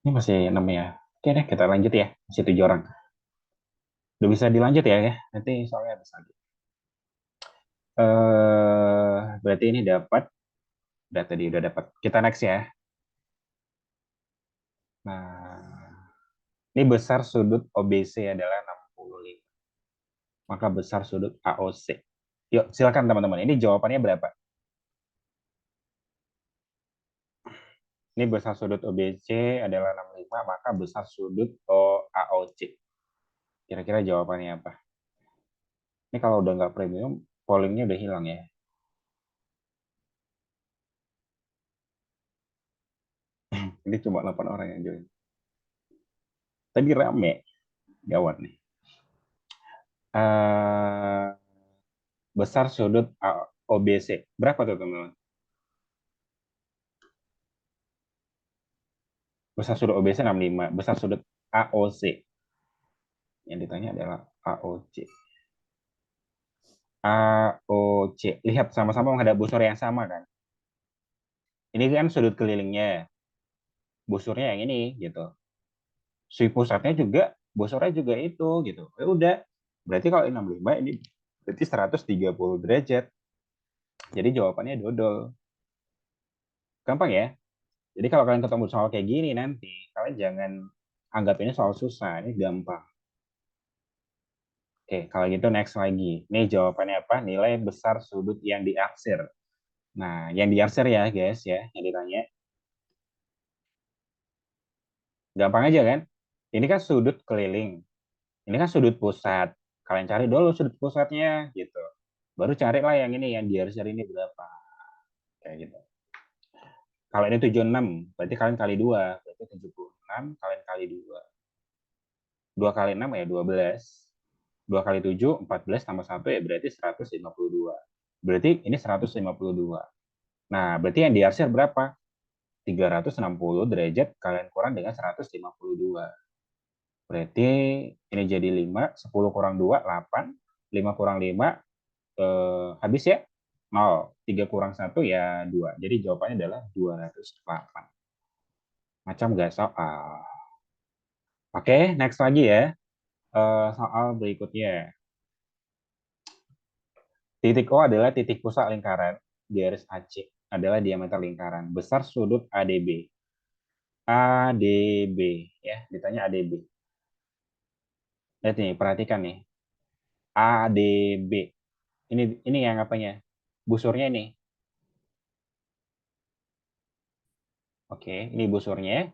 Ini masih 6 ya. Oke deh, kita lanjut ya. Masih 7 orang. Udah bisa dilanjut ya. Nanti soalnya ada lagi. Berarti ini dapat. Udah tadi udah dapat. Kita next ya. Nah, ini besar sudut OBC adalah 65. Maka besar sudut AOC. Yuk, silakan teman-teman. Ini jawabannya berapa? Ini besar sudut OBC adalah 65, maka besar sudut AOC. Kira-kira jawabannya apa? Ini kalau udah nggak premium, pollingnya udah hilang ya. Ini cuma 8 orang yang join. Tadi rame, gawat nih. Eh besar sudut OBC. Berapa tuh teman-teman? Besar sudut OBC 65. Besar sudut AOC. Yang ditanya adalah AOC. AOC. Lihat sama-sama menghadap busur yang sama kan? Ini kan sudut kelilingnya. Busurnya yang ini gitu. Si pusatnya juga, busurnya juga itu gitu. Ya udah. Berarti kalau 65 ini berarti 130 derajat. Jadi jawabannya dodol. Gampang ya? Jadi kalau kalian ketemu soal kayak gini nanti, kalian jangan anggap ini soal susah, ini gampang. Oke, kalau gitu next lagi. Ini jawabannya apa? Nilai besar sudut yang diarsir. Nah, yang diarsir ya guys ya, yang ditanya. Gampang aja kan? Ini kan sudut keliling. Ini kan sudut pusat. Kalian cari dulu sudut pusatnya gitu. Baru carilah yang ini, yang diarsir ini berapa. Kayak gitu. Kalau ini 76, berarti kalian kali 2. Berarti 76 kalian kali 2. 2 kali 6 ya 12. 2 kali 7, 14 tambah 1 ya berarti 152. Berarti ini 152. Nah, berarti yang diarsir berapa? 360 derajat kalian kurang dengan 152. Berarti ini jadi 5, 10 kurang 2, 8. 5 kurang 5, habis ya? 0. 3 kurang 1 ya 2. Jadi jawabannya adalah 208. Macam nggak soal. Oke, next lagi ya. Soal berikutnya. Titik O adalah titik pusat lingkaran. Garis AC adalah diameter lingkaran. Besar sudut ADB. ADB ya, ditanya ADB. Lihat nih, perhatikan nih. ADB. Ini yang apanya? Busurnya ini. Oke, ini busurnya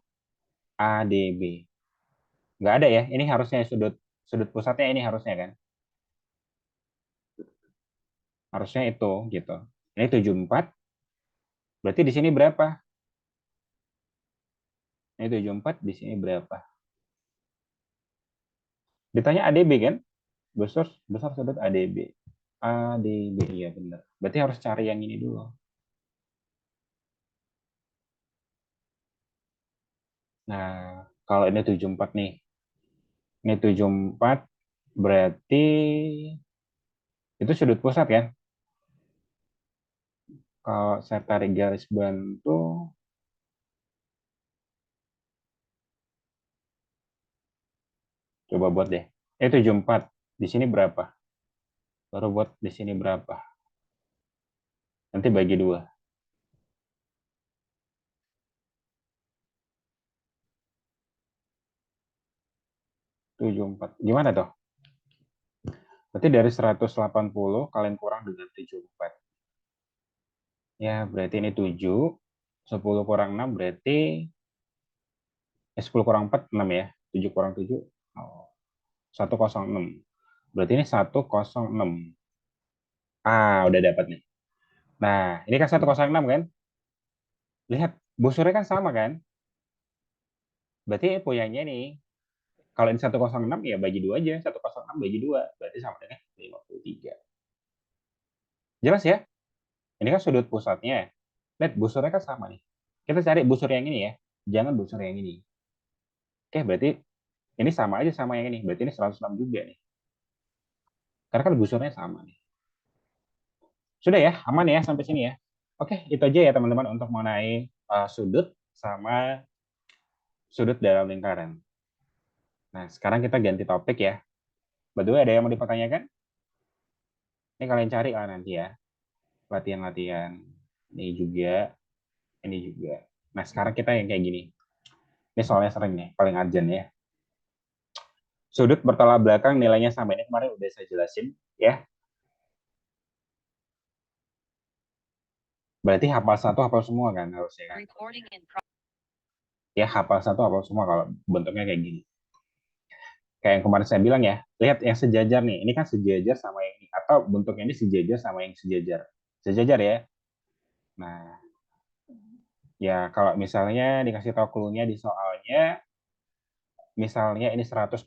ADB. Nggak ada ya. Ini harusnya sudut sudut pusatnya ini harusnya kan. Harusnya itu gitu. Ini 74. Berarti di sini berapa? Ini 74, di sini berapa? Ditanya ADB kan? Besar besar sudut ADB. ADB iya benar. Berarti harus cari yang ini dulu. Nah, kalau ini 74 nih. Ini 74 berarti itu sudut pusat kan? Kalau saya tarik garis bantu, coba buat deh. 74. Di sini berapa? Baru buat di sini berapa? Nanti bagi 2. 74. Gimana toh? Berarti dari 180 kalian kurang dengan 74. Ya, berarti ini 7. 10 kurang 6 berarti 10 kurang 4 6 ya. 7 kurang 7 oh, 106. Berarti ini 106. Udah dapat nih. Nah, ini kan 106 kan? Lihat, busurnya kan sama kan? Berarti punyanya nih, kalau ini 106 ya bagi 2 aja. 106 bagi 2. Berarti sama dengan 53. Jelas ya? Ini kan sudut pusatnya. Lihat, busurnya kan sama nih. Kita cari busur yang ini ya. Jangan busur yang ini. Oke, berarti ini sama aja sama yang ini. Berarti ini 106 juga nih. Karena kan busurnya sama nih. Sudah ya, aman ya sampai sini ya. Oke, itu aja ya teman-teman untuk mengenai sudut sama sudut dalam lingkaran. Nah, sekarang kita ganti topik ya. Betul, ada yang mau dipertanyakan? Ini kalian cari lah nanti ya. Latihan-latihan. Ini juga, ini juga. Nah, sekarang kita yang kayak gini. Ini soalnya sering nih, paling urgent ya. Sudut bertolak belakang nilainya sama. Ini kemarin udah saya jelasin ya. Berarti hafal satu, hafal semua kan harusnya kan. Ya, hafal satu, hafal semua kalau bentuknya kayak gini. Kayak yang kemarin saya bilang ya, lihat yang sejajar nih. Ini kan sejajar sama yang ini. Atau bentuknya ini sejajar sama yang sejajar. Sejajar ya. Nah, ya kalau misalnya dikasih tahu clue-nya di soalnya, misalnya ini 120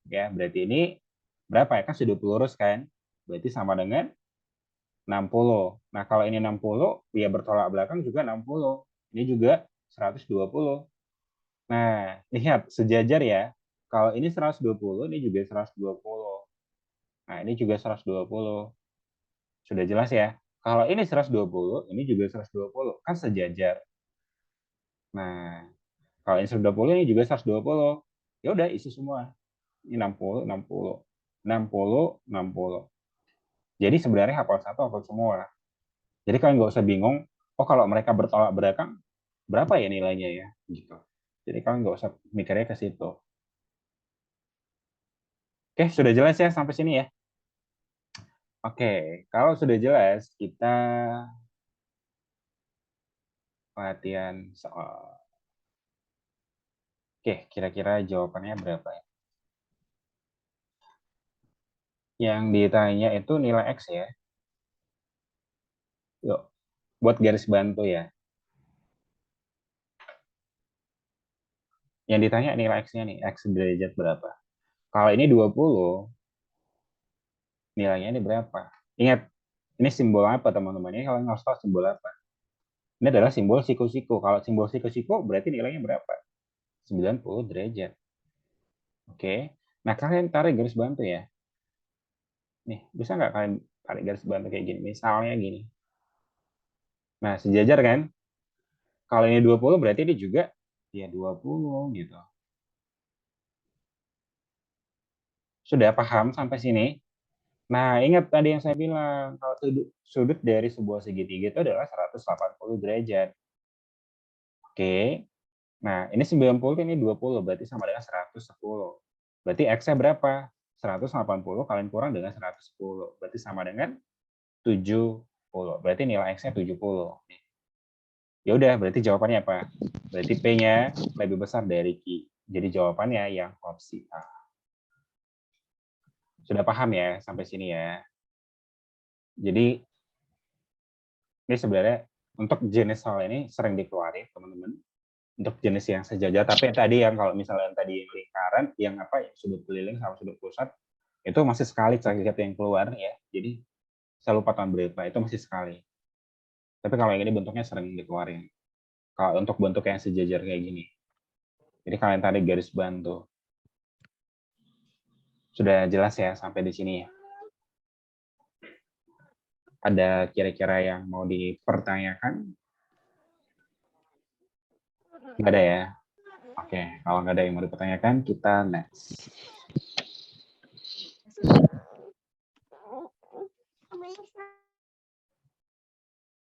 ya, berarti ini berapa ya, kan sudut lurus kan, berarti sama dengan 60. Nah kalau ini 60 ya bertolak belakang juga 60, ini juga 120. Nah lihat sejajar ya, kalau ini 120 ini juga 120. Nah ini juga 120, sudah jelas ya. Kalau ini 120 ini juga 120, kan sejajar. Nah kalau ini 120 ini juga 120, ya udah isi semua. Ini 60, 60, 60, 60. Jadi sebenarnya hafal satu, hafal semua. Jadi kalian nggak usah bingung, oh kalau mereka bertolak belakang, berapa ya nilainya ya? Gitu. Jadi kalian nggak usah mikirnya ke situ. Oke, sudah jelas ya sampai sini ya? Oke, kalau sudah jelas, kita latihan soal. Oke, kira-kira jawabannya berapa ya? Yang ditanya itu nilai X ya. Yuk, buat garis bantu ya. Yang ditanya nilai X-nya nih, X derajat berapa? Kalau ini 20, nilainya ini berapa? Ingat, ini simbol apa teman-teman? Ini kalian harus tahu simbol apa. Ini adalah simbol siku-siku. Kalau simbol siku-siku berarti nilainya berapa? 90 derajat. Oke. Nah, kalian tarik garis bantu ya. Nih, bisa nggak kalian tarik garis bantu kayak gini? Misalnya gini. Nah, sejajar kan? Kalau ini 20 berarti ini juga ya 20 gitu. Sudah paham sampai sini? Nah, ingat tadi yang saya bilang, kalau sudut dari sebuah segitiga itu adalah 180 derajat. Oke. Nah, ini 90, ini 20, berarti sama dengan 110. Berarti X-nya berapa? 180 kalian kurang dengan 110. Berarti sama dengan 70. Berarti nilai X-nya 70. Ya udah, berarti jawabannya apa? Berarti P-nya lebih besar dari Q. Jadi jawabannya yang opsi A. Sudah paham ya sampai sini ya? Jadi ini sebenarnya untuk jenis hal ini sering dikeluarin teman-teman. Untuk jenis yang sejajar, tapi tadi yang kalau misalnya yang tadi lingkaran, yang apa ya, sudut keliling sama sudut pusat, itu masih sekali certifikat yang keluar ya. Jadi saya lupa tahun berapa, itu masih sekali. Tapi kalau yang ini bentuknya sering dikeluarin. Kalau untuk bentuk yang sejajar kayak gini. Jadi kalian tarik garis bantu. Sudah jelas ya sampai di sini ya. Ada kira-kira yang mau dipertanyakan? Nggak ada ya? Oke, kalau nggak ada yang mau dipertanyakan, kita next.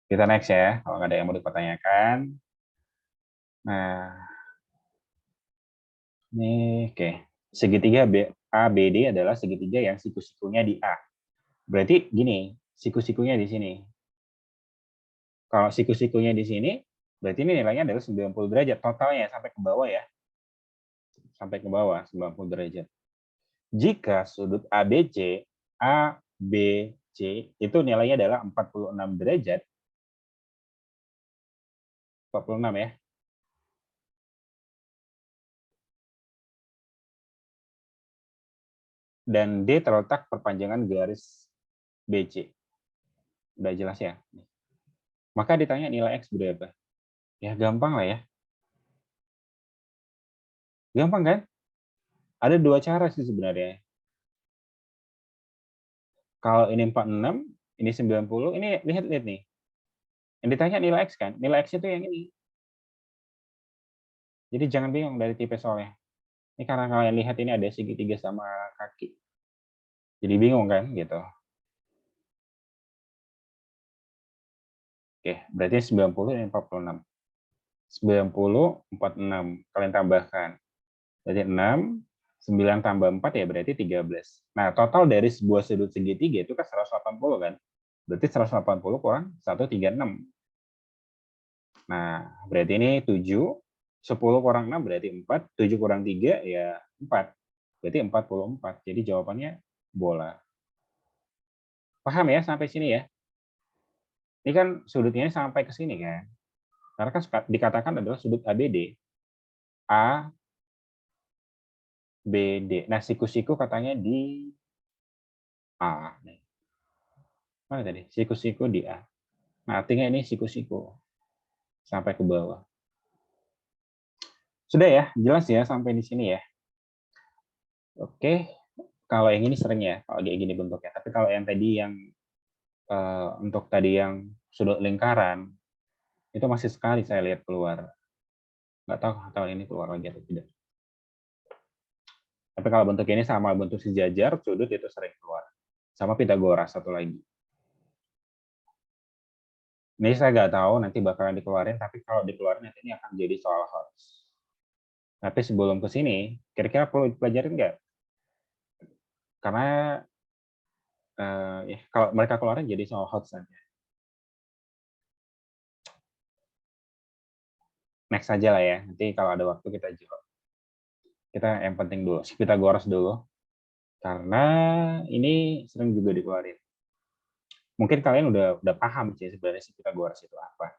Kita next ya, kalau nggak ada yang mau dipertanyakan. Nah, ini oke. Segitiga ABD adalah segitiga yang siku-sikunya di A. Berarti gini, siku-sikunya di sini. Kalau siku-sikunya di sini, berarti ini nilainya adalah 90 derajat totalnya sampai ke bawah ya. Sampai ke bawah 90 derajat. Jika sudut ABC, ABC itu nilainya adalah 46 derajat. 46 ya. Dan D terletak perpanjangan garis BC. Udah jelas ya? Maka ditanya nilai X berapa? Ya gampang lah ya. Gampang kan? Ada dua cara sih sebenarnya. Kalau ini 46, ini 90, ini lihat-lihat nih. Yang ditanya nilai X kan? Nilai X itu yang ini. Jadi jangan bingung dari tipe soalnya. Ini karena kalian lihat ini ada segitiga sama kaki. Jadi bingung kan gitu. Oke, berarti 90 dan 46. 90, 46. Kalian tambahkan. Berarti 6, 9 tambah 4 ya berarti 13. Nah, total dari sebuah sudut segitiga itu kan 180 kan? Berarti 180 kurang 136. Nah, berarti ini 7, 10 kurang 6 berarti 4, 7 kurang 3 ya 4. Berarti 44. Jadi jawabannya bola. Paham ya sampai sini ya? Ini kan sudutnya sampai ke sini kan? Karena kan dikatakan adalah sudut ABD. A, B, D. Nah, siku-siku katanya di A. Mana tadi? Siku-siku di A. Nah, artinya ini siku-siku. Sampai ke bawah. Sudah ya? Jelas ya sampai di sini ya? Oke. Kalau yang ini sering ya, kalau kayak gini bentuknya. Tapi kalau yang tadi yang untuk tadi yang sudut lingkaran, itu masih sekali saya lihat keluar. Nggak tahu tahun ini keluar lagi atau tidak. Tapi kalau bentuk ini sama bentuk sejajar, sudut itu sering keluar. Sama Pitagoras satu lagi. Ini saya nggak tahu nanti bakalan dikeluarin, tapi kalau dikeluarin nanti ini akan jadi soal HOTS. Tapi sebelum ke sini, kira-kira perlu dipelajarin nggak? Karena ya, kalau mereka keluarin jadi soal HOTS saja. Next saja lah ya, nanti kalau ada waktu kita jawab. Kita yang penting dulu, si Pitagoras dulu. Karena ini sering juga dikeluarin. Mungkin kalian udah paham sih sebenarnya si Pitagoras itu apa.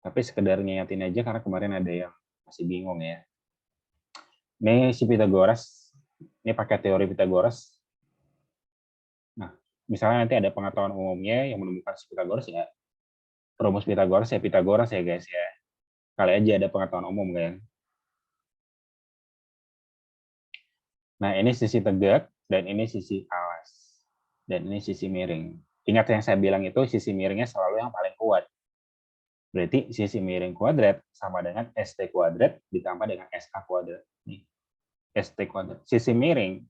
Tapi sekedar ngingetin aja karena kemarin ada yang masih bingung ya. Ini si Pitagoras, ini pakai teori Pitagoras. Nah, misalnya nanti ada pengetahuan umumnya yang menemukan si Pitagoras ya, rumus Pitagoras ya guys ya. Kali aja ada pengetahuan umum kan. Nah, ini sisi tegak dan ini sisi alas. Dan ini sisi miring. Ingat yang saya bilang itu sisi miringnya selalu yang paling kuat. Berarti sisi miring kuadrat sama dengan ST kuadrat ditambah dengan SA kuadrat. Nih, ST kuadrat. Sisi miring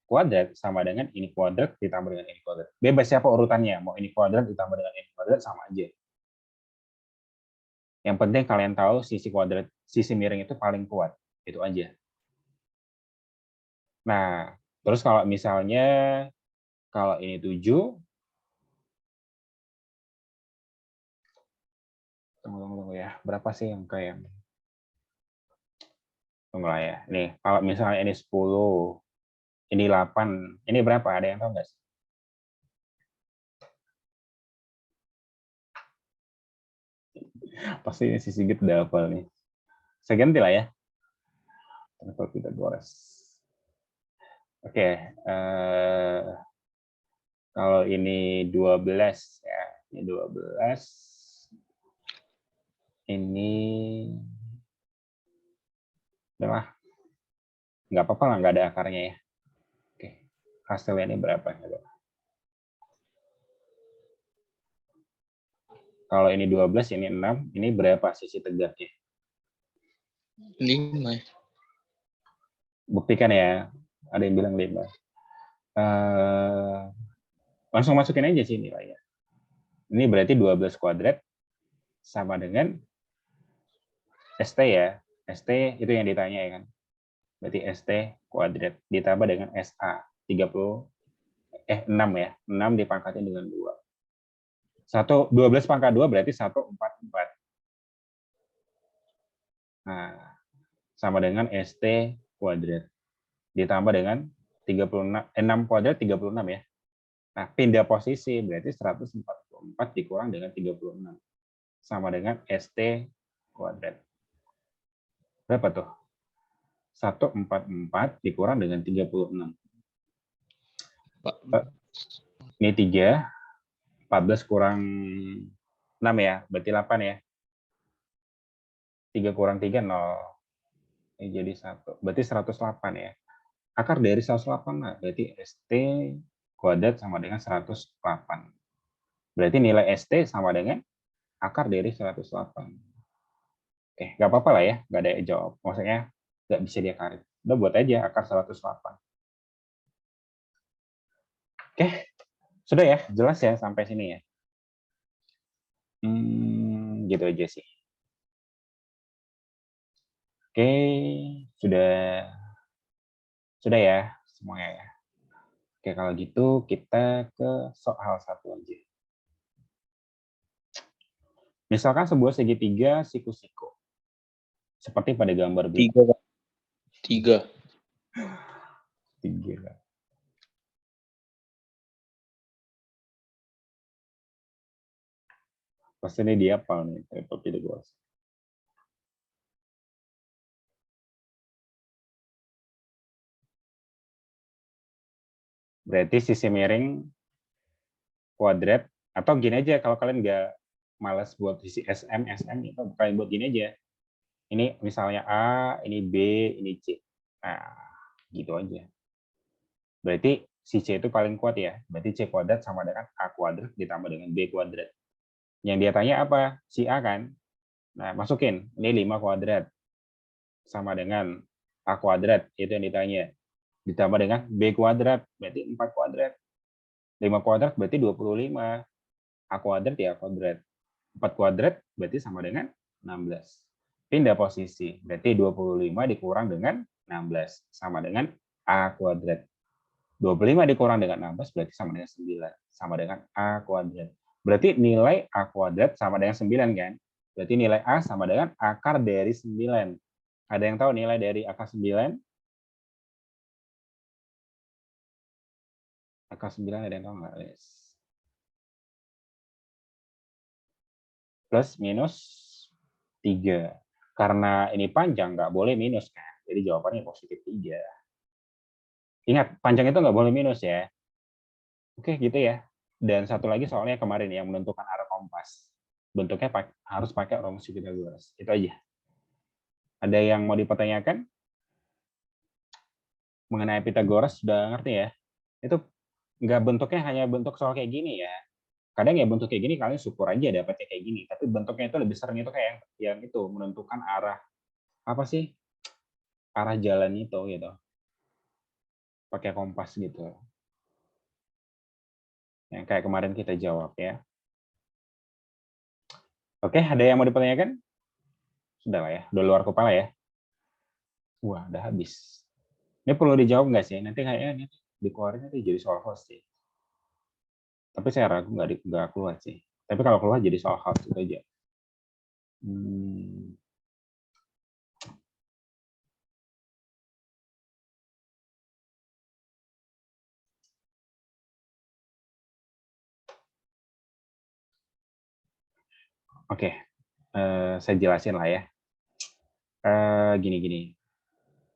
kuadrat sama dengan ini kuadrat ditambah dengan ini kuadrat. Bebas siapa urutannya, mau ini kuadrat ditambah dengan ini kuadrat sama aja. Yang penting kalian tahu sisi kuadrat, sisi miring itu paling kuat. Itu aja. Nah, terus kalau misalnya kalau ini 7, tunggu ya, berapa sih yang kayak tunggu lah ya. Nih, kalau misalnya ini 10, ini 8, ini berapa? Ada yang tahu nggak sih? Pasti si Sigit udah hafal nih. Saya ganti lah ya. Kenapa Pitagoras? Oke, kalau ini 12 ya, ini 12. Ini udahlah, nggak apa-apa lah, nggak ada akarnya ya. Oke, hasilnya ini berapa? Kalau ini 12, ini 6, ini berapa sisi tegaknya? 5. Buktikan ya, ada yang bilang 5. Langsung masukin aja sini lah ya. Ini berarti 12 kuadrat sama dengan ST ya. ST itu yang ditanya ya kan. Berarti ST kuadrat ditambah dengan SA 6 ya. 6 dipangkatin dengan 2. 12 pangkat 2 berarti 144. Nah, sama dengan ST kuadrat ditambah dengan 36, 6 kuadrat 36 ya. Nah, pindah posisi berarti 144 dikurang dengan 36 sama dengan ST kuadrat. Berapa tuh? 144 dikurang dengan 36. Ini 3, 14 kurang 6 ya, berarti 8 ya. 3 kurang 3, 0. Ini jadi 1. Berarti 108 ya. Akar dari 108, nah, berarti ST kuadrat sama dengan 108. Berarti nilai ST sama dengan akar dari 108. Oke, nggak apa-apa lah ya, nggak ada yang jawab. Maksudnya nggak bisa dia karit. Udah buat aja akar 108. Oke, sudah ya, jelas ya sampai sini ya. Gitu aja sih. Oke, sudah ya semuanya ya. Oke, kalau gitu kita ke soal satu aja. Misalkan sebuah segitiga siku-siku. Seperti pada gambar berikut. 3, Kak. 3. 3. Pasti ini dia apa nih? Pythagoras. Berarti sisi miring kuadrat, atau gini aja kalau kalian nggak malas buat sisi SM itu kalian buat gini aja. Ini misalnya A, ini B, ini C. Nah, gitu aja. Berarti si C itu paling kuat ya. Berarti C kuadrat sama dengan A kuadrat ditambah dengan B kuadrat. Yang dia tanya apa? Si A kan? Nah, masukin. Ini 5 kuadrat sama dengan A kuadrat. Itu yang ditanya. Ditambah dengan B kuadrat. Berarti 4 kuadrat. 5 kuadrat berarti 25. A kuadrat ya kuadrat. 4 kuadrat berarti sama dengan 16. Pindah posisi. Berarti 25 dikurang dengan 16. Sama dengan A kuadrat. 25 dikurang dengan 16 berarti sama dengan 9. Sama dengan A kuadrat. Berarti nilai A kuadrat sama dengan 9 kan? Berarti nilai A sama dengan akar dari 9. Ada yang tahu nilai dari akar 9? Akar 9 ada yang tahu nggak? Plus minus 3. Karena ini panjang, nggak boleh minus kan? Jadi jawabannya positif 3. Ingat, panjang itu nggak boleh minus ya. Oke, gitu ya. Dan satu lagi soalnya kemarin yang menentukan arah kompas. Bentuknya harus pakai rumus Pythagoras. Itu aja. Ada yang mau dipertanyakan? Mengenai Pythagoras sudah ngerti ya? Itu nggak bentuknya hanya bentuk soal kayak gini ya. Kadang ya bentuk kayak gini kalian syukur aja dapetnya kayak gini. Tapi bentuknya itu lebih sering itu kayak yang itu menentukan arah apa sih? Arah jalan itu gitu. Pakai kompas gitu. Yang kayak kemarin kita jawab ya. Oke, ada yang mau dipertanyakan? Sudah lah ya, udah luar kepala ya. Wah, udah habis. Ini perlu dijawab nggak sih? Nanti kayaknya ini dikeluarin nanti jadi soal host sih. Tapi saya ragu nggak keluar sih. Tapi kalau keluar jadi soal host itu aja. Hmm. Oke, saya jelasin lah ya. Gini-gini.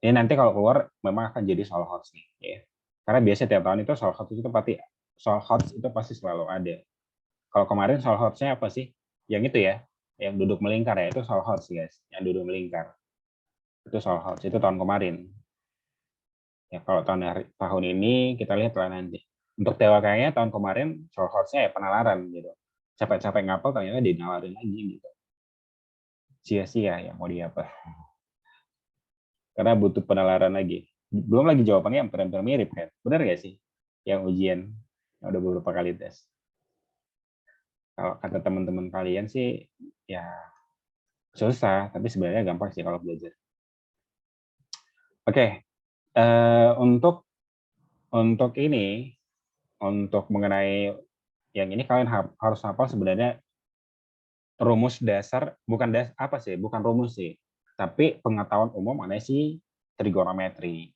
Ini nanti kalau keluar memang akan jadi soal host nih. Ya. Karena biasa tiap tahun itu soal host itu pasti selalu ada. Kalau kemarin soal host-nya apa sih? Yang itu ya, yang duduk melingkar ya, itu soal host guys. Yang duduk melingkar. Itu soal host, itu tahun kemarin. Ya, kalau tahun ini kita lihat lah nanti. Untuk Dewa kayaknya tahun kemarin soal host-nya ya penalaran gitu. Capek-capek ngapel ternyata dinawarin lagi gitu. Sia-sia ya mau diapa. Karena butuh penalaran lagi. Belum lagi jawabannya yang hampir mirip kan. Benar nggak sih? Yang ujian yang udah beberapa kali tes. Kalau kata teman-teman kalian sih ya susah, tapi sebenarnya gampang sih kalau belajar. Oke, untuk ini, untuk mengenai yang ini kalian harus hafal sebenarnya rumus dasar, bukan rumus sih, tapi pengetahuan umum mengenai si trigonometri.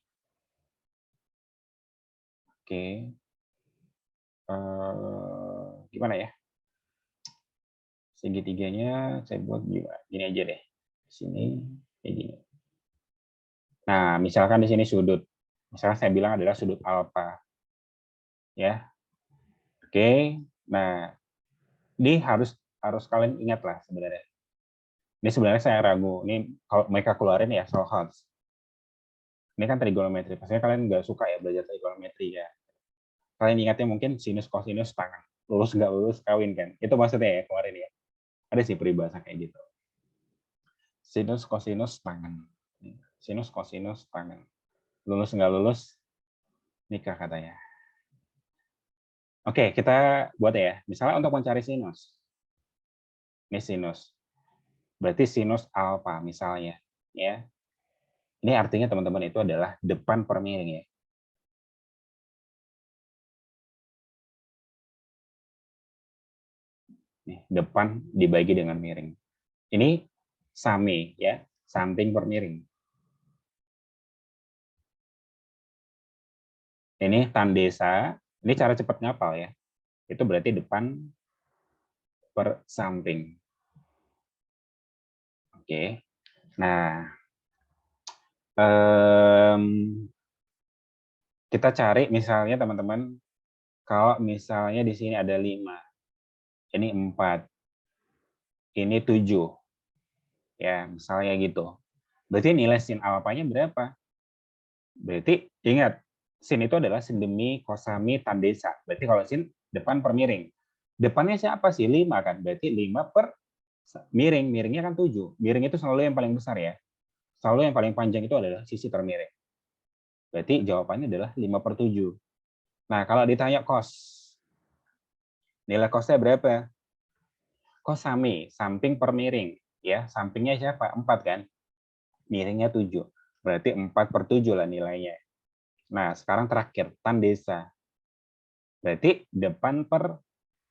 Oke, gimana ya? Segitiganya saya buat gimana? Gini aja deh. Di sini kayak gini. Nah, misalkan di sini sudut. Misalkan saya bilang adalah sudut alfa. Ya. Oke. Nah, ini harus kalian ingat lah sebenarnya. Ini sebenarnya saya ragu. Ini kalau mereka keluarin ya soal Hans. Ini kan trigonometri. Pastinya kalian nggak suka ya belajar trigonometri ya. Kalian ingatnya mungkin sinus, kosinus, tangan. Lulus nggak lulus, kawin kan. Itu maksudnya ya kemarin ya. Ada sih peribahasa kayak gitu. Sinus, kosinus, tangan. Sinus, kosinus, tangan. Lulus nggak lulus, nikah katanya. Oke, kita buat ya. Misalnya untuk mencari sinus. Ini sinus. Berarti sinus alfa misalnya. Ya. Ini artinya teman-teman itu adalah depan per miring ya. Nih, depan dibagi dengan miring. Ini same ya, samping per miring. Ini tandesa, ini cara cepat ngapal ya. Itu berarti depan per samping. Oke. Nah, kita cari misalnya teman-teman, kalau misalnya di sini ada 5, ini 4, ini 7. Ya, misalnya gitu. Berarti nilai sin alfanya berapa? Berarti ingat, sin itu adalah sin demi kosami tandesa. Berarti kalau sin depan per miring. Depannya siapa sih? 5 kan? Berarti 5 per miring. Miringnya kan 7. Miring itu selalu yang paling besar ya. Selalu yang paling panjang itu adalah sisi termiring. Berarti jawabannya adalah 5 per 7. Nah, kalau ditanya kos, nilai kosnya berapa? Kosami, samping per miring. Ya, sampingnya siapa? 4 kan? Miringnya 7. Berarti 4 per 7 lah nilainya. Nah, sekarang terakhir, tandesa. Berarti depan per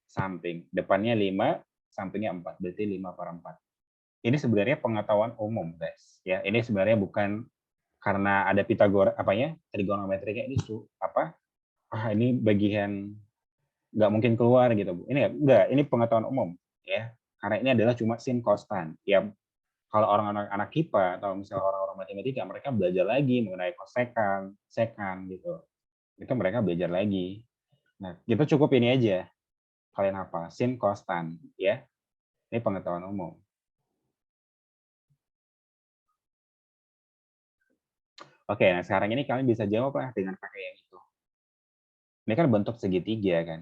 samping. Depannya 5, sampingnya 4. Berarti 5 per 4. Ini sebenarnya pengetahuan umum, guys. Ya, ini sebenarnya bukan karena ada Pitagora apa ya? Trigonometriknya ini apa? Ini bagian nggak mungkin keluar gitu, Bu. Ini enggak, ini pengetahuan umum, ya. Karena ini adalah cuma sin konstan. Ya, kalau orang-orang anak IPA atau misalnya orang-orang matematika, mereka belajar lagi mengenai kosekan, sekan gitu. Itu mereka belajar lagi. Nah, kita cukup ini aja. Kalian hafal, sin konstan, ya. Ini pengetahuan umum. Oke, nah sekarang ini kalian bisa jawab lah dengan pakai yang itu. Ini kan bentuk segitiga kan.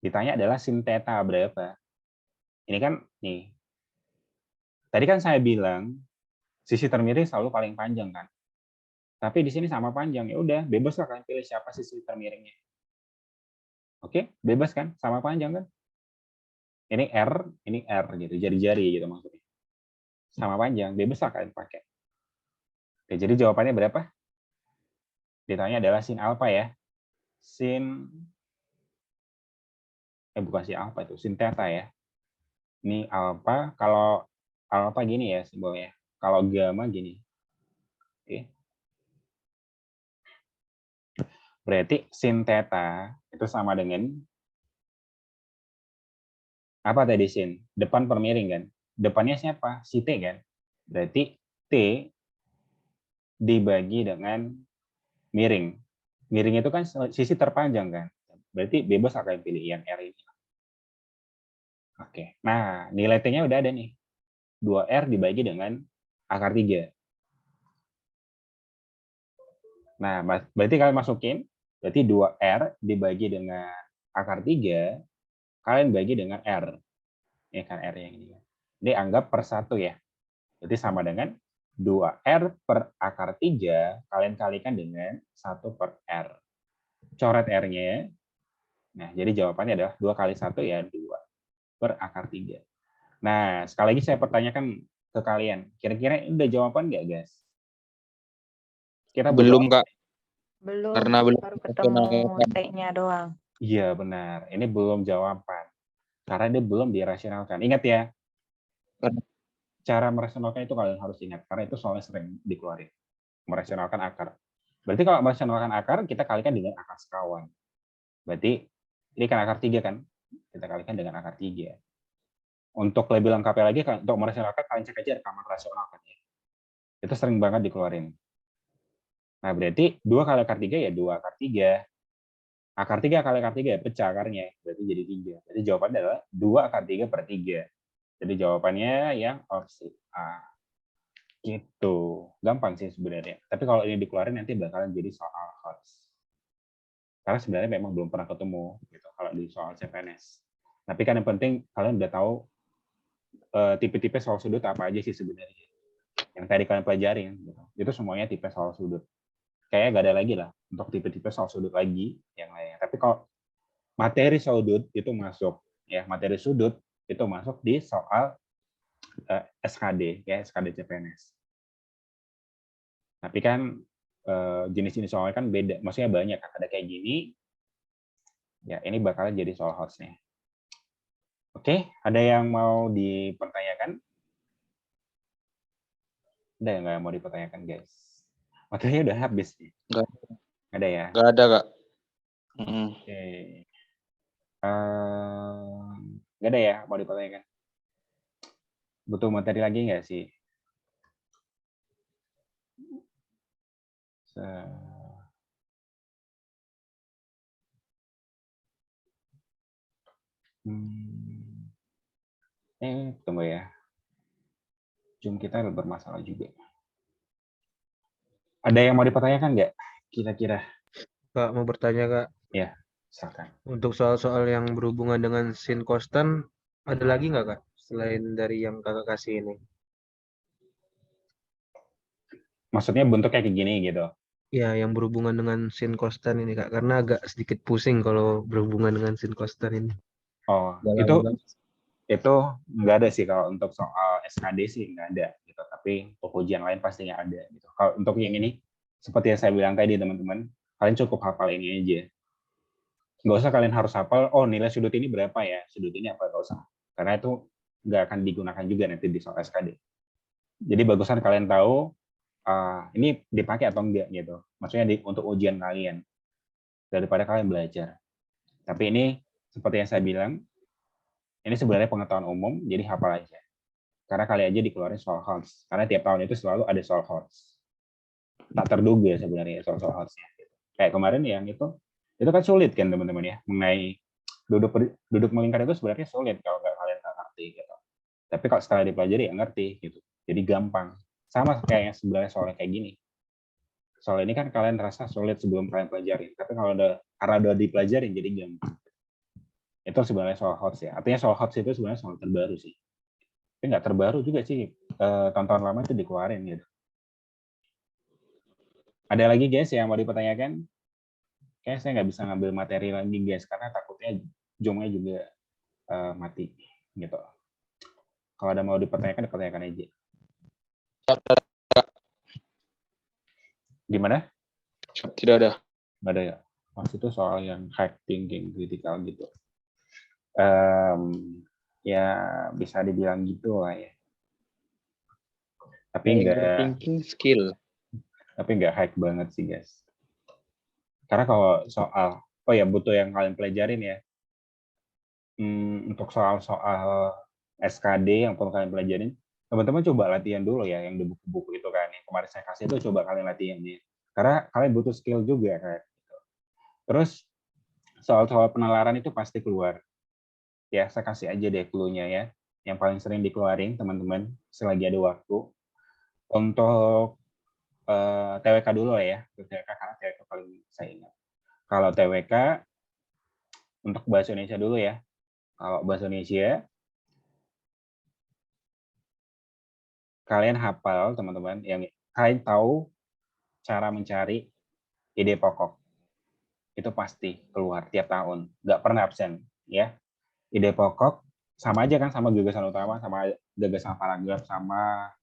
Ditanya adalah sin theta berapa. Ini kan, nih. Tadi kan saya bilang, sisi termiring selalu paling panjang kan. Tapi di sini sama panjang. Ya udah, bebas lah kalian pilih siapa sisi termiringnya. Oke, bebas kan? Sama panjang kan? Ini R gitu, jari-jari gitu maksudnya. Sama panjang, bebas lah kalian pakai. Oke, jadi jawabannya berapa? Ditanya adalah sin alfa ya. Sin bukan sin alfa itu, sin theta ya. Ini alfa, kalau alfa gini ya simbolnya. Kalau gamma gini. Oke. Berarti sin theta itu sama dengan apa tadi sin? Depan per miring kan? Depannya siapa? Si T kan? Berarti T dibagi dengan miring. Miring itu kan sisi terpanjang kan? Berarti bebas akan pilih yang R ini. Oke. Nah, nilai T-nya udah ada nih. 2R dibagi dengan akar 3. Nah, berarti kalian masukin, berarti 2R dibagi dengan akar 3, kalian bagi dengan R. Ini kan R yang ini. Ini anggap per 1 ya. Berarti sama dengan 2R per akar 3, kalian kalikan dengan 1 per R. Coret R-nya. Nah, jadi jawabannya adalah 2 kali 1 ya 2 per akar 3. Nah, sekali lagi saya pertanyakan ke kalian. Kira-kira ini udah jawaban nggak, guys? Kita butuh Belum, apa? Kak. Belum, Karena belum baru ketemu T-nya doang. Iya, benar. Ini belum jawaban. Karena dia belum dirasionalkan. Ingat ya, cara merasionalkan itu kalian harus ingat. Karena itu soalnya sering dikeluarin. Merasionalkan akar. Berarti kalau merasionalkan akar, kita kalikan dengan akar sekawan. Berarti ini kan akar 3 kan? Kita kalikan dengan akar 3. Untuk lebih lengkapnya lagi, untuk merasionalkan, kalian cek aja rekaman rasional kan ya. Itu sering banget dikeluarin. Nah, berarti 2 kali akar 3 ya 2 akar 3. Akar 3 kali akar 3 ya pecah akarnya. Berarti jadi 3. Jadi jawabannya adalah 2 akar 3 per 3. Jadi jawabannya yang opsi A. Gitu. Gampang sih sebenarnya. Tapi kalau ini dikeluarin nanti bakalan jadi soal HOTS. Karena sebenarnya memang belum pernah ketemu gitu kalau di soal CPNS. Tapi kan yang penting kalian udah tahu tipe-tipe soal sudut apa aja sih sebenarnya yang tadi kalian pelajarin gitu. Itu semuanya tipe soal sudut. Kayaknya gak ada lagi lah untuk tipe-tipe soal sudut lagi yang lainnya. Tapi kalau materi sudut itu masuk, ya materi sudut itu masuk di soal SKD, ya SKD CPNS. Tapi kan jenis-jenis soalnya kan beda, maksudnya banyak. Ada kayak gini, ya ini bakal jadi soal hotsnya. Oke, ada yang mau dipertanyakan? Ada yang nggak mau dipertanyakan, guys? Materinya udah habis nih. Nggak Ada ya? nggak ada, Kak. Oke. Nggak ada ya mau dipertanyakan? Butuh materi lagi nggak sih? Tunggu ya. Zoom kita bermasalah juga. Ada yang mau dipertanyakan nggak? Kira-kira? Kak, mau bertanya, Kak. Ya, silakan. Untuk soal-soal yang berhubungan dengan sin kostan, ada lagi nggak, Kak? Selain dari yang Kakak kasih ini? Maksudnya bentuknya kayak gini gitu? Ya, yang berhubungan dengan sin kostan ini, Kak. Karena agak sedikit pusing kalau berhubungan dengan sin kostan ini. Oh, Dalam itu nggak ada sih kalau untuk soal SKD sih nggak ada gitu. Tapi untuk ujian lain pastinya ada gitu. Kalau untuk yang ini, seperti yang saya bilang tadi teman-teman, kalian cukup hafal ini aja. Nggak usah kalian harus hafal, oh nilai sudut ini berapa ya, sudut ini apa, nggak usah. Karena itu nggak akan digunakan juga nanti di soal SKD. Jadi bagusan kalian tahu ini dipakai atau enggak gitu. Maksudnya untuk ujian kalian daripada kalian belajar. Tapi ini seperti yang saya bilang, ini sebenarnya pengetahuan umum, jadi hafal aja. Karena kali aja dikeluarin soal HOTS. Karena tiap tahun itu selalu ada soal HOTS. Tak terduga sebenarnya soal HOTS-nya. Kayak kemarin yang itu kan sulit kan teman-teman ya. Mengenai duduk melingkar itu sebenarnya sulit kalau kalian nggak ngerti gitu. Tapi kalau setelah dipelajari ya ngerti gitu. Jadi gampang. Sama kayak yang sebenarnya soalnya kayak gini. Soal ini kan kalian rasa sulit sebelum kalian pelajari. Tapi kalau karena udah dipelajarin jadi gampang. Itu sebenarnya soal HOTS ya. Artinya soal HOTS itu sebenarnya soal terbaru sih. Tapi nggak terbaru juga sih. Tahun-tahun lama itu dikeluarin gitu. Ada lagi guys yang mau dipertanyakan? Kayaknya saya nggak bisa ngambil materi lagi guys karena takutnya Zoom-nya juga mati gitu. Kalau ada mau dipertanyakan aja. Gimana? Tidak ada. Nggak ada ya? Maksud itu soal yang high thinking, critical gitu. Ya bisa dibilang gitu lah ya. Tapi thinking skill. Tapi nggak high banget sih guys. Karena kalau soal, oh ya butuh yang kalian pelajarin ya. Untuk soal-soal SKD yang perlu kalian pelajarin, teman-teman coba latihan dulu ya yang di buku-buku itu kan. Yang kemarin saya kasih itu coba kalian latihan nih. Karena kalian butuh skill juga kayak gitu. Terus soal-soal penalaran itu pasti keluar. Ya, saya kasih aja deh clue-nya ya. Yang paling sering dikeluarin teman-teman selagi ada waktu. Untuk TWK dulu ya. TWK karena TWK paling saya ingat. Kalau TWK untuk bahasa Indonesia dulu ya. Kalau bahasa Indonesia kalian hafal teman-teman yang kalian tahu cara mencari ide pokok. Itu pasti keluar tiap tahun, nggak pernah absen ya. Ide pokok sama aja kan sama gagasan utama, sama gagasan paragraf, sama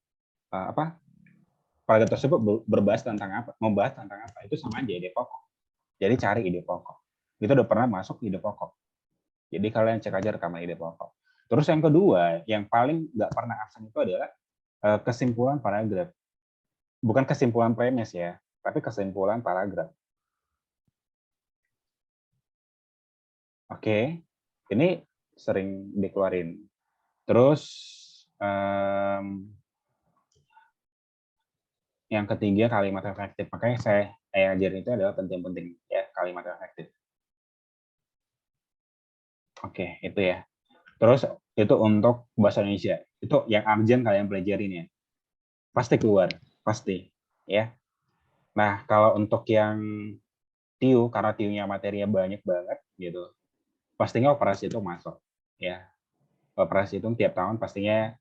paragraf tersebut berbahas tentang apa, membahas tentang apa, itu sama aja ide pokok. Jadi cari ide pokok. Itu udah pernah masuk ide pokok. Jadi kalian cek aja rekaman ide pokok. Terus yang kedua, yang paling nggak pernah absen itu adalah kesimpulan paragraf. Bukan kesimpulan premis ya, tapi kesimpulan paragraf. Oke, ini sering dikeluarin. Terus yang ketiga kalimat efektif. Makanya saya ajarin itu adalah penting-penting ya kalimat efektif. Oke, itu ya. Terus itu untuk bahasa Indonesia. Itu yang urgent kalian pelajarin ya. Pasti keluar, pasti ya. Nah, kalau untuk yang TIU, karena TIU-nya materinya banyak banget gitu, pastinya operasi itu masuk ya. operasi hitung tiap tahun pastinya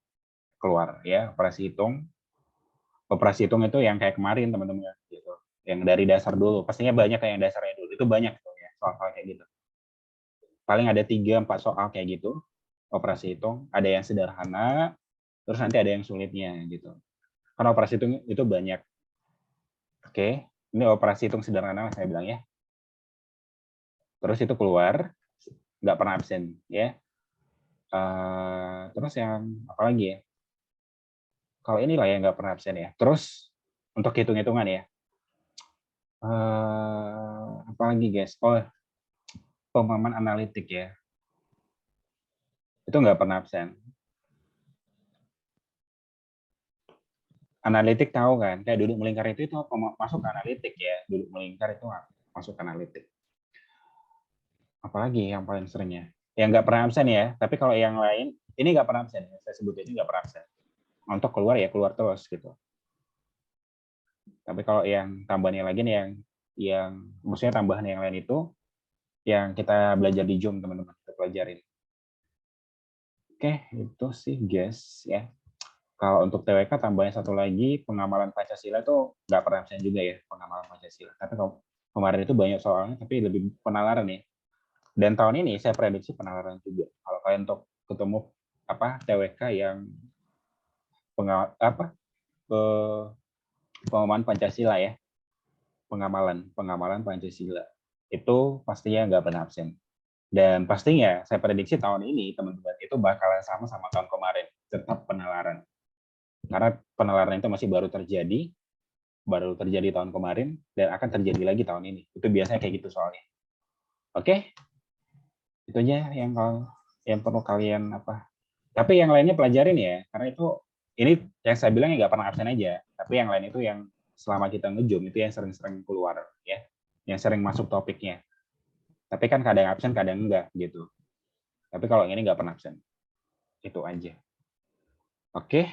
keluar ya. Operasi hitung itu yang kayak kemarin teman-teman gitu. Yang dari dasar dulu, pastinya banyak kayak yang dasarnya dulu. Itu banyak tuh ya soal-soal kayak gitu. Paling ada 3-4 soal kayak gitu. Operasi hitung, ada yang sederhana, terus nanti ada yang sulitnya gitu. Karena operasi hitung itu banyak. Oke, ini operasi hitung sederhana saya bilang ya. Terus itu keluar, nggak pernah absen ya. Terus yang apa lagi ya? Kalau inilah yang nggak pernah absen ya. Terus untuk hitung-hitungan ya. Apa lagi guys? Oh, pemahaman analitik ya. Itu nggak pernah absen. Analitik tahu kan? Kayak duduk melingkar itu masuk ke analitik ya. Duduk melingkar itu masuk ke analitik. Apalagi yang paling seringnya? Yang nggak pernah absen ya. Tapi kalau yang lain, ini nggak pernah absen. Saya sebut ini nggak pernah absen. Untuk keluar ya keluar terus gitu. Tapi kalau yang tambahannya lagi nih yang maksudnya tambahan yang lain itu yang kita belajar di Zoom teman-teman, kita pelajarin. Oke, itu sih guys ya. Kalau untuk TWK tambahin satu lagi, pengamalan Pancasila itu nggak pernah absen juga ya, pengamalan Pancasila. Tapi kalau kemarin itu banyak soalnya, tapi lebih penalaran ya. Dan tahun ini saya prediksi penalaran juga. Kalau kalian untuk ketemu TWK yang pengamalan Pancasila ya, pengamalan Pancasila itu pastinya nggak pernah absen. Dan pastinya saya prediksi tahun ini teman-teman itu bakalan sama tahun kemarin, tetap penalaran. Karena penalaran itu masih baru terjadi tahun kemarin dan akan terjadi lagi tahun ini. Itu biasanya kayak gitu soalnya. Oke, itu aja yang perlu kalian Tapi yang lainnya pelajarin ya, karena ini yang saya bilang nggak pernah absen aja. Tapi yang lain itu yang selama kita nge-Zoom itu yang sering-sering keluar ya, yang sering masuk topiknya. Tapi kan kadang absen, kadang enggak gitu. Tapi kalau ini nggak pernah absen. Itu aja. Oke.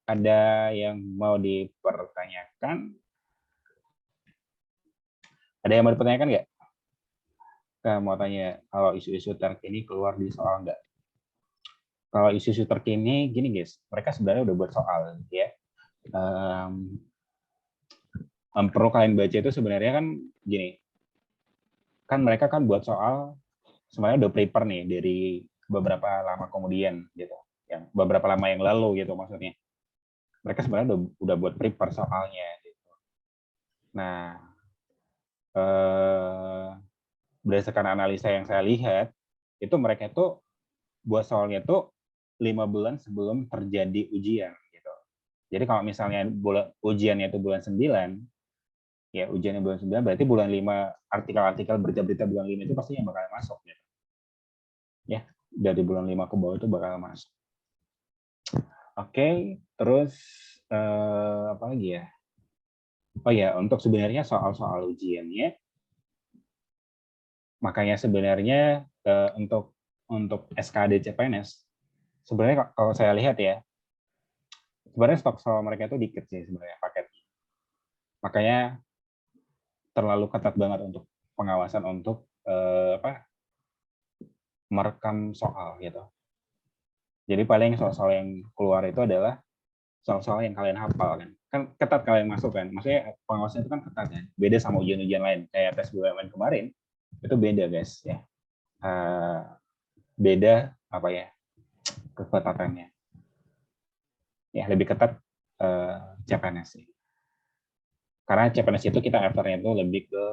Ada yang mau dipertanyakan? Ada yang mau dipertanyakan nggak? Mau tanya kalau isu-isu terkini keluar di soal nggak? Kalau isu-isu terkini, gini guys, mereka sebenarnya udah buat soal ya. Perlu kalian baca itu sebenarnya kan gini, kan mereka kan buat soal sebenarnya udah prepare nih dari beberapa lama kemudian gitu, yang beberapa lama yang lalu gitu maksudnya. Mereka sebenarnya udah buat prepare soalnya. Gitu. Nah, berdasarkan analisa yang saya lihat, itu mereka itu buat soalnya itu 5 bulan sebelum terjadi ujian. Gitu. Jadi kalau misalnya ujiannya itu bulan 9, ya ujiannya bulan 9, berarti bulan 5 artikel-artikel berita-berita bulan 5 itu pasti yang bakal masuk. Gitu. Ya, dari bulan 5 ke bawah itu bakal masuk. Oke, terus apa lagi ya? Oh ya, untuk sebenarnya soal-soal ujiannya, makanya sebenarnya untuk SKD CPNS, sebenarnya kalau saya lihat ya, sebenarnya stok soal mereka itu dikit sih sebenarnya paketnya. Makanya terlalu ketat banget untuk pengawasan untuk merekam soal gitu. Jadi paling soal-soal yang keluar itu adalah soal-soal yang kalian hafal kan. Kan ketat kalian masuk kan. Maksudnya pengawasan itu kan ketat kan. Beda sama ujian-ujian lain. Kayak tes BUMN kemarin, itu beda guys ya. Beda keketatannya. Ya lebih ketat CPNS sih. Karena CPNS itu kita afternya itu lebih ke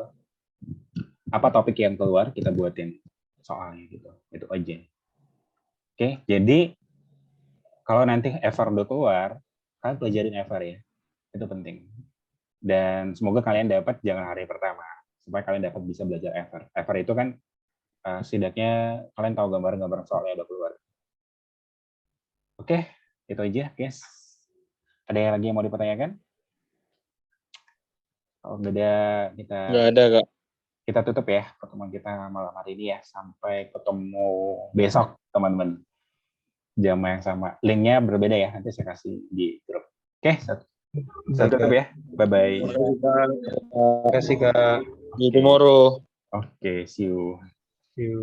apa topik yang keluar kita buatin soalnya gitu. Itu aja. Oke, jadi kalau nanti ever udah keluar, kalian pelajarin ever ya. Itu penting. Dan semoga kalian dapat jangan hari pertama. Supaya kalian dapat bisa belajar ever. Ever itu kan setidaknya kalian tahu gambar-gambar soalnya udah keluar. Oke, itu aja guys. Ada yang lagi yang mau dipertanyakan? Kalau nggak ada, Nggak ada, Kak. kita tutup ya pertemuan kita malam hari ini ya. Sampai ketemu besok, teman-teman. Jam yang sama. Linknya berbeda ya. Nanti saya kasih di grup. Oke, saya tutup ya. Bye-bye. Terima kasih, Kak. See you tomorrow. Oke, see you. See you.